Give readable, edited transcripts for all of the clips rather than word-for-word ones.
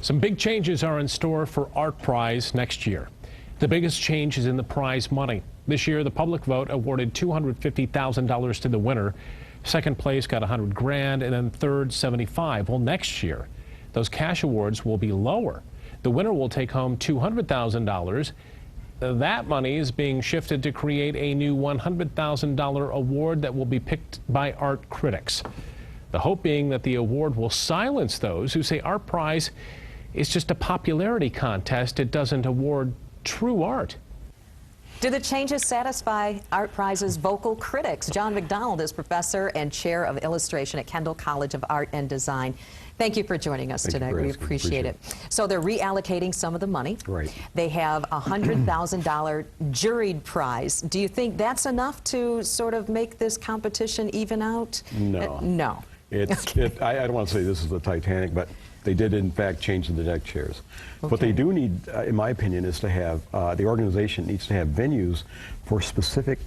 Some big changes are in store for ArtPrize next year. The biggest change is in the prize money. This year, the public vote awarded $250,000 to the winner. Second place got $100 grand, and then third, $75,000. Well, next year, those cash awards will be lower. The winner will take home $200,000. That money is being shifted to create a new $100,000 award that will be picked by art critics. The hope being that the award will silence those who say ArtPrize is just a popularity contest. It doesn't award true art. Do the changes satisfy ArtPrize's vocal critics? John McDonald is professor and chair of illustration at Kendall College of Art and Design. Thank you for joining us today. We appreciate it. So they're reallocating some of the money. Right. They have a $100,000 juried prize. Do you think that's enough to sort of make this competition even out? No. No. I don't want to say this is the Titanic, but they did in fact change the deck chairs. Okay. What they do need, in my opinion, is to have, the organization needs to have venues for specific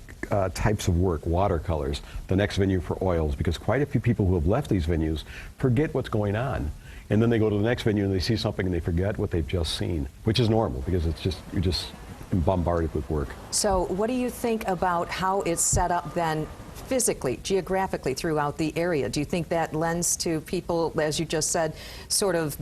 types of work, watercolors, the next venue for oils, because quite a few people who have left these venues forget what's going on. And then they go to the next venue and they see something and they forget what they've just seen, which is normal because it's just, you're just bombarded with work. So what do you think about how it's set up then physically, geographically throughout the area? Do you think that lends to people, as you just said, sort of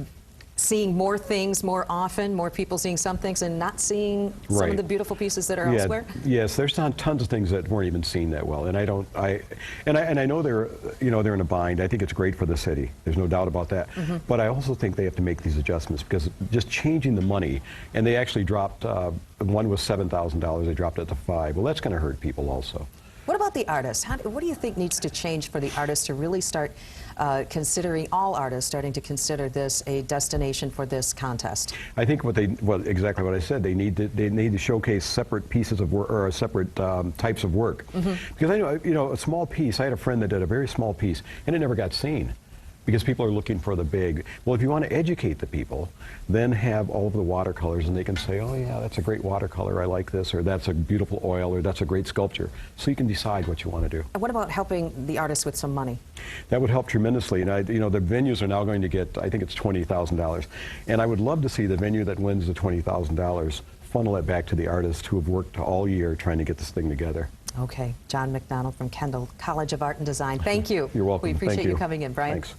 seeing more things more often, more people seeing some things and not seeing some of the beautiful pieces that are elsewhere? Yes, there's tons of things that weren't even seen that well, and I know they're in a bind. I think it's great for the city. There's no doubt about that. But I also think they have to make these adjustments because just changing the money, and they actually dropped. One was $7,000. They dropped it to $5,000. Well, that's going to hurt people also. What about the artists? What do you think needs to change for the artists to really start considering, all artists starting to consider this a destination for this contest? I think exactly what I said. They need to showcase separate pieces of work or separate types of work. Because I know, a small piece. I had a friend that did a very small piece, and it never got seen. Because people are looking for the big. Well, if you want to educate the people, then have all of the watercolors and they can say, oh yeah, that's a great watercolor, I like this, or that's a beautiful oil, or that's a great sculpture. So you can decide what you want to do. And what about helping the artists with some money? That would help tremendously. And the venues are now going to get, I think it's $20,000. And I would love to see the venue that wins the $20,000 funnel it back to the artists who have worked all year trying to get this thing together. Okay. John McDonald from Kendall College of Art and Design. Thank you. You're welcome. We appreciate you coming in, Brian. Thanks.